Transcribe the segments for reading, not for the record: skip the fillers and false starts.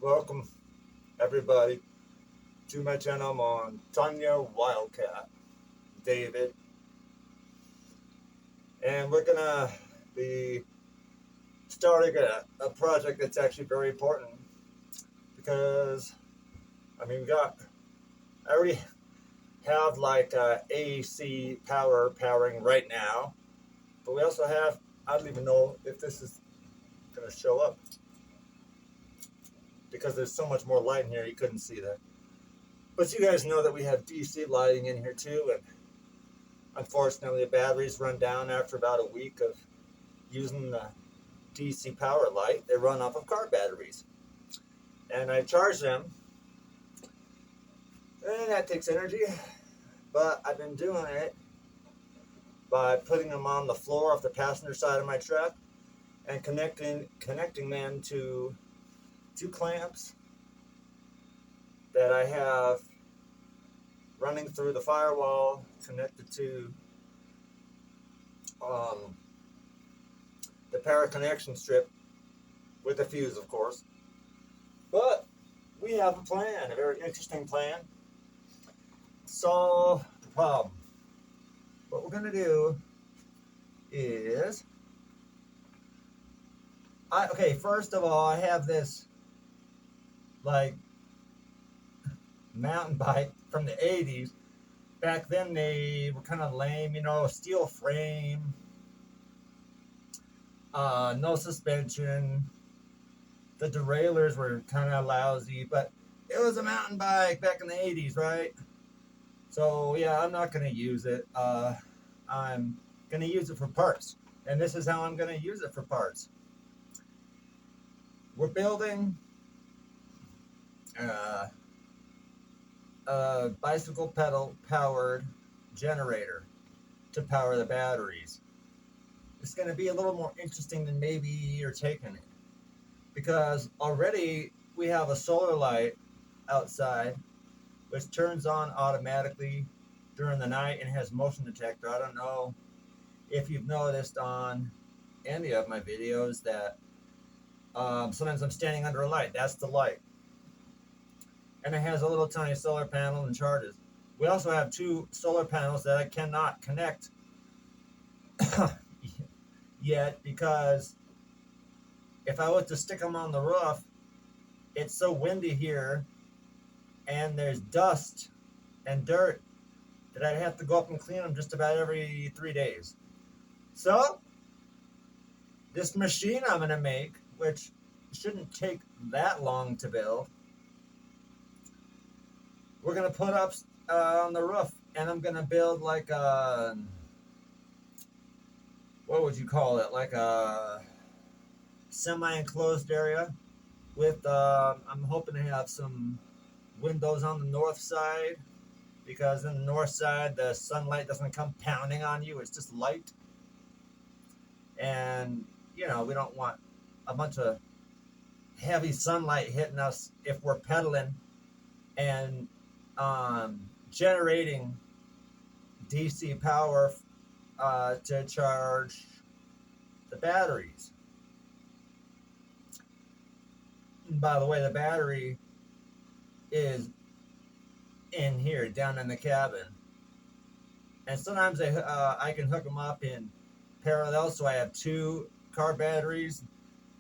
Welcome, everybody, to my channel, Montanya Wildcat, David, and we're gonna be starting a project that's actually very important because I already have like AC powering right now, but we also have, I don't even know if this is gonna show up because there's so much more light in here you couldn't see that. But you guys know that we have DC lighting in here too, and unfortunately, the batteries run down after about a week of using the DC power light. They run off of car batteries. And I charge them, and that takes energy. But I've been doing it by putting them on the floor off the passenger side of my truck and connecting them to two clamps that I have running through the firewall connected to the power connection strip with a fuse, of course. But we have a plan, a very interesting plan to solve the problem. What we're going to do is, first of all, I have this like mountain bike from the 80s. Back then they were kind of lame, steel frame, no suspension. The derailleurs were kind of lousy, but it was a mountain bike back in the 80s, right? So yeah, I'm not going to use it. I'm going to use it for parts. And this is how I'm going to use it for parts. We're building a bicycle pedal powered generator to power the batteries. It's going to be a little more interesting than maybe you're taking it, because already we have a solar light outside which turns on automatically during the night and has motion detector. I don't know if you've noticed on any of my videos that sometimes I'm standing under a light. That's the light. And it has a little tiny solar panel and charges. We also have two solar panels that I cannot connect yet, because if I was to stick them on the roof, it's so windy here and there's dust and dirt that I'd have to go up and clean them just about every 3 days. So this machine I'm going to make, which shouldn't take that long to build, we're going to put up on the roof, and I'm going to build like a, what would you call it, like a semi-enclosed area with, I'm hoping to have some windows on the north side, because in the north side the sunlight doesn't come pounding on you, it's just light. And we don't want a bunch of heavy sunlight hitting us if we're pedaling and generating DC power to charge the batteries. And by the way, the battery is in here, down in the cabin. And sometimes I can hook them up in parallel, so I have two car batteries.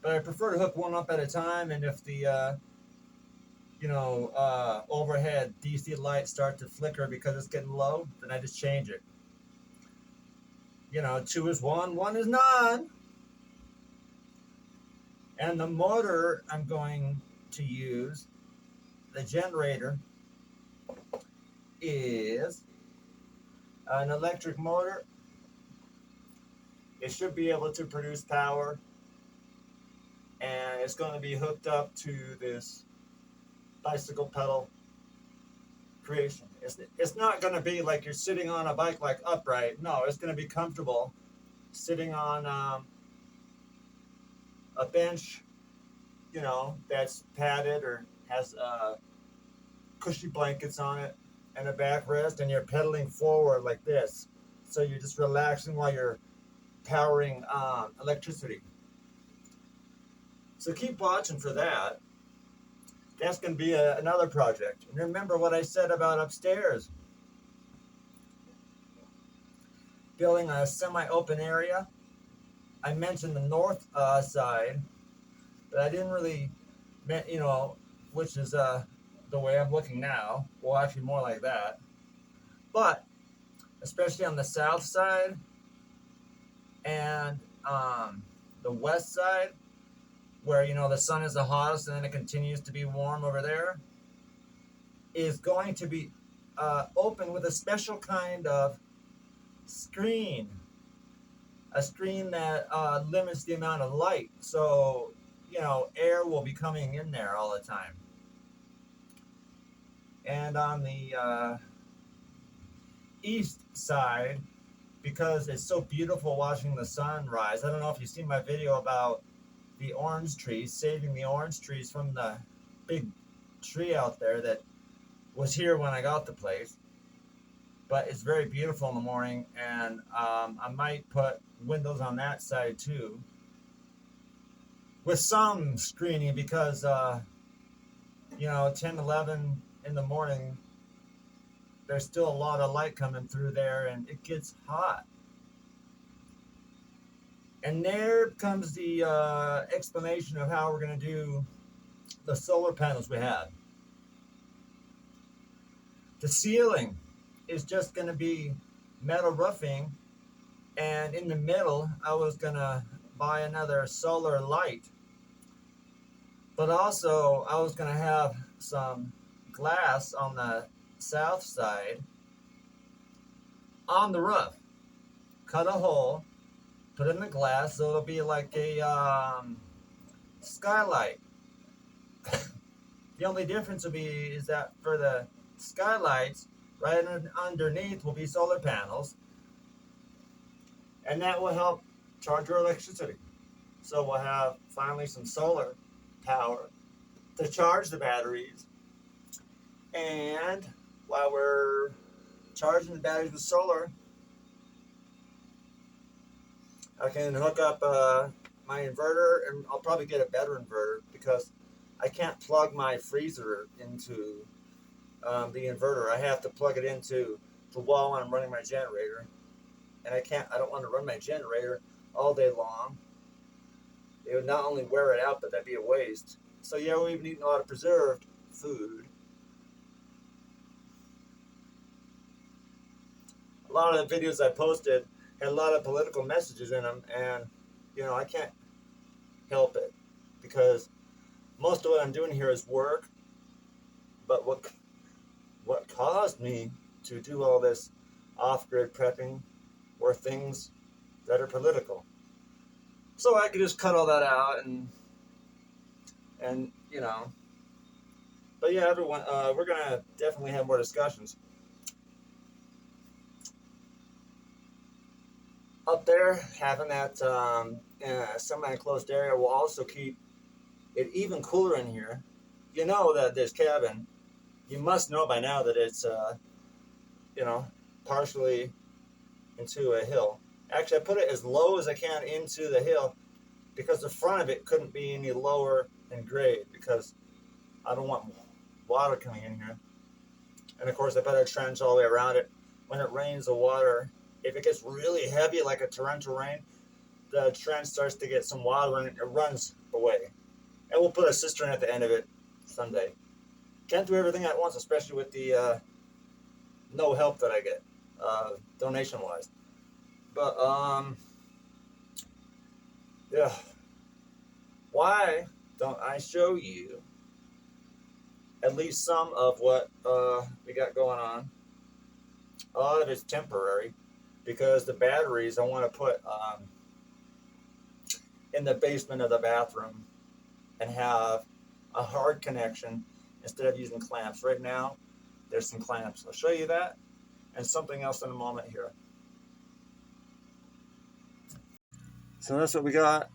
But I prefer to hook one up at a time, and if the overhead DC lights start to flicker because it's getting low, then I just change it. Two is one is none. And the motor I'm going to use, the generator, is an electric motor. It should be able to produce power, and it's going to be hooked up to this bicycle pedal creation. It's not going to be like you're sitting on a bike like upright. No, it's going to be comfortable sitting on a bench, that's padded or has cushy blankets on it and a backrest, and you're pedaling forward like this. So you're just relaxing while you're powering electricity. So keep watching for that. That's going to be another project. And remember what I said about upstairs, building a semi-open area. I mentioned the north side, but I didn't really, which is the way I'm looking now. Well, actually, more like that. But especially on the south side and the west side, where the sun is the hottest and then it continues to be warm over there, is going to be open with a special kind of screen, a screen that limits the amount of light, so air will be coming in there all the time. And on the east side, because it's so beautiful watching the sun rise. I don't know if you've seen my video about the orange trees, saving the orange trees from the big tree out there that was here when I got the place. But it's very beautiful in the morning, and I might put windows on that side too, with some screening, because 10, 11 in the morning, there's still a lot of light coming through there, and it gets hot. And there comes the explanation of how we're going to do the solar panels we have. The ceiling is just going to be metal roofing, and in the middle, I was going to buy another solar light. But also, I was going to have some glass on the south side on the roof. Cut a hole, put in the glass, so it'll be like a skylight. The only difference will be is that for the skylights, right underneath will be solar panels, and that will help charge our electricity. So we'll have finally some solar power to charge the batteries, and while we're charging the batteries with solar, I can hook up my inverter, and I'll probably get a better inverter because I can't plug my freezer into the inverter. I have to plug it into the wall when I'm running my generator, and I don't want to run my generator all day long. It would not only wear it out, but that'd be a waste. So yeah, we've eaten a lot of preserved food. A lot of the videos I posted had a lot of political messages in them, and I can't help it because most of what I'm doing here is work. But what caused me to do all this off-grid prepping were things that are political. So I could just cut all that out and But yeah, everyone, we're gonna definitely have more discussions. Up there, having that in a semi-enclosed area will also keep it even cooler in here. You know that this cabin, you must know by now that it's, partially into a hill. Actually, I put it as low as I can into the hill because the front of it couldn't be any lower than grade because I don't want water coming in here. And of course, I put a trench all the way around it. When it rains, the water, if it gets really heavy, like a torrential rain, the trench starts to get some water and it runs away. And we'll put a cistern at the end of it someday. Can't do everything at once, especially with the no help that I get, donation-wise. But, yeah. Why don't I show you at least some of what we got going on? A lot of it's temporary because the batteries I want to put in the basement of the bathroom and have a hard connection instead of using clamps. Right now, there's some clamps. I'll show you that and something else in a moment here. So that's what we got.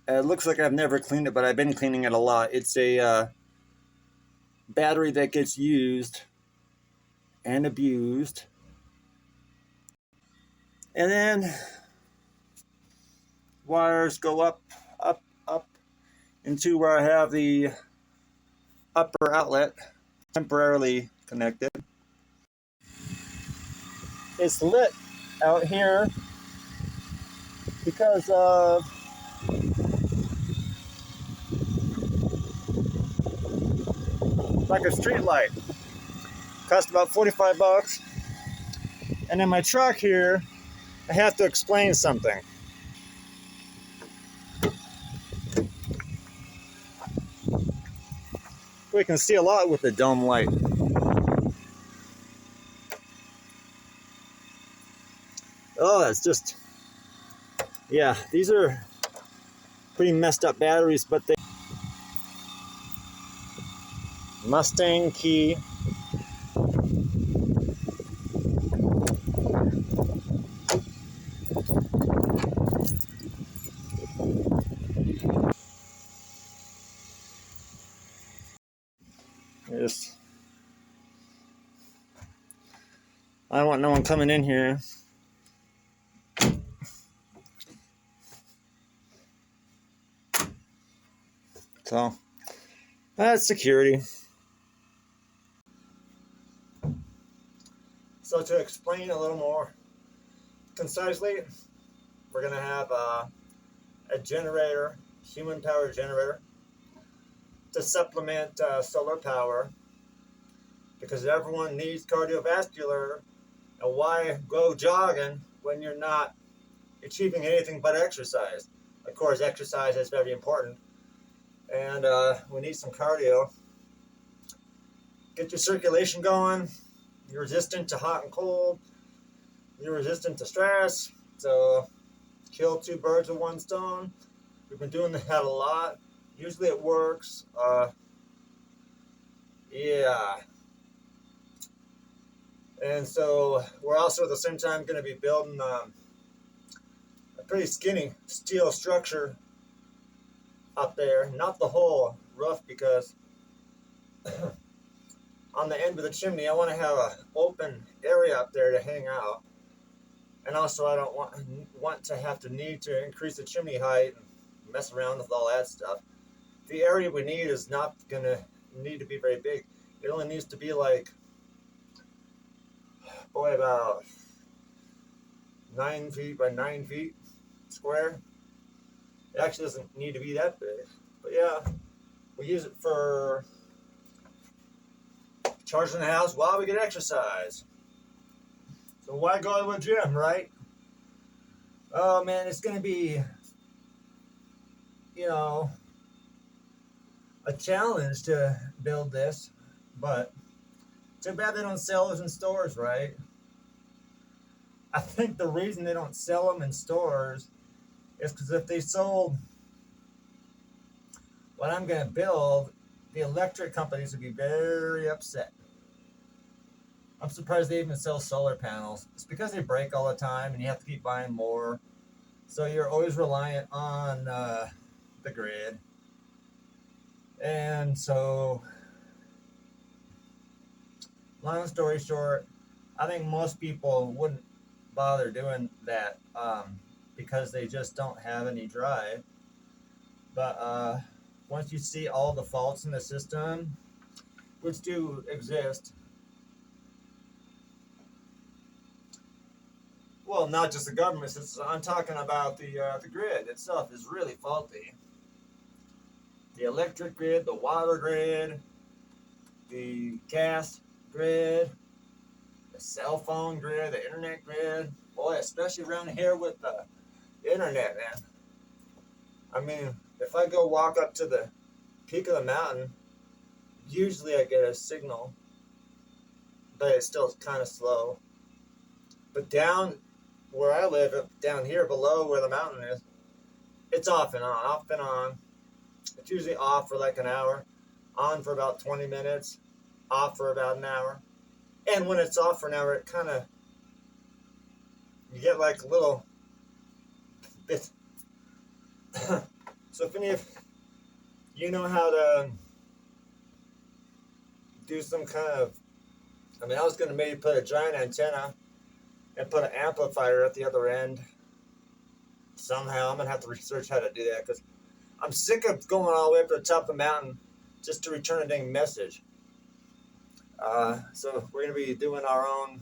It looks like I've never cleaned it, but I've been cleaning it a lot. It's a battery that gets used and abused. And then wires go up, up, up, into where I have the upper outlet temporarily connected. It's lit out here because of like a street light. Cost about 45 bucks. And in my truck here, I have to explain something. We can see a lot with the dome light. Oh, that's just, yeah, these are pretty messed up batteries, but they Mustang key. Just, I don't want no one coming in here. So that's security. So to explain a little more concisely, we're going to have a generator, human power generator, to supplement solar power, because everyone needs cardiovascular. And why go jogging when you're not achieving anything but exercise? Of course, exercise is very important, and we need some cardio. Get your circulation going. You're resistant to hot and cold. You're resistant to stress. So kill two birds with one stone. We've been doing that a lot. Usually it works. Yeah. And so we're also at the same time going to be building a pretty skinny steel structure up there. Not the whole roof, because on the end of the chimney I want to have an open area up there to hang out. And also I don't want to have to need to increase the chimney height and mess around with all that stuff. The area we need is not going to need to be very big. It only needs to be like, boy, about 9 feet by 9 feet square. It actually doesn't need to be that big. But yeah, we use it for charging the house while we get exercise. So why go to a gym, right? Oh man, it's going to be, you know, a challenge to build this, but too bad they don't sell those in stores, right? I think the reason they don't sell them in stores is because if they sold what I'm going to build, the electric companies would be very upset. I'm surprised they even sell solar panels. It's because they break all the time and you have to keep buying more. So you're always reliant on the grid. And so, long story short, I think most people wouldn't bother doing that because they just don't have any drive. But once you see all the faults in the system, which do exist, well, not just the government system, I'm talking about the grid itself is really faulty. The electric grid, the water grid, the gas grid, the cell phone grid, the internet grid. Boy, especially around here with the internet, man. I mean, if I go walk up to the peak of the mountain, usually I get a signal, but it's still kind of slow. But down where I live, down here below where the mountain is, it's off and on, off and on. It's usually off for like an hour, on for about 20 minutes, off for about an hour. And when it's off for an hour, it kind of, you get like a little bit. So if any of you know how to do some kind of, I mean, I was going to maybe put a giant antenna and put an amplifier at the other end. Somehow I'm going to have to research how to do that, because I'm sick of going all the way up to the top of the mountain just to return a dang message. So we're going to be doing our own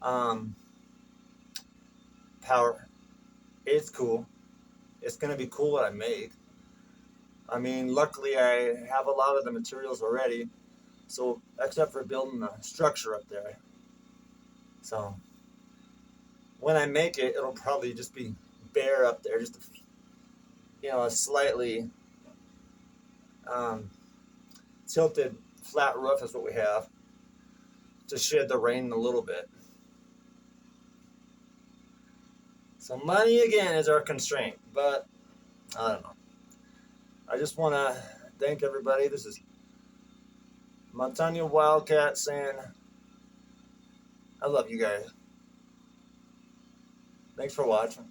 um, power. It's cool. It's going to be cool what I make. I mean, luckily I have a lot of the materials already. So, except for building a structure up there. So, when I make it, it'll probably just be bare up there. Just, a slightly um, tilted flat roof is what we have to shed the rain a little bit. So, money again is our constraint. But, I don't know. I just want to thank everybody. This is Montanya Wildcat saying, I love you guys. Thanks for watching.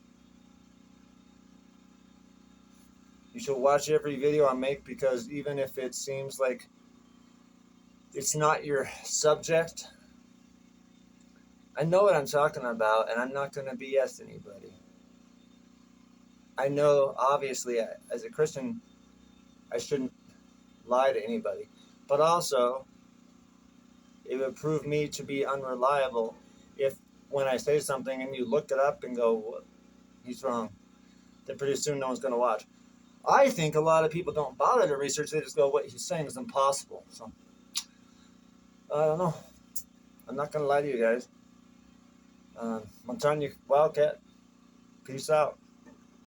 You should watch every video I make, because even if it seems like it's not your subject, I know what I'm talking about, and I'm not going to BS anybody. I know, obviously, as a Christian, I shouldn't lie to anybody. But also, it would prove me to be unreliable if, when I say something and you look it up and go, well, he's wrong, then pretty soon no one's going to watch. I think a lot of people don't bother to research. They just go, what he's saying is impossible. So, I don't know. I'm not going to lie to you guys. Montanya Wildcat, peace out.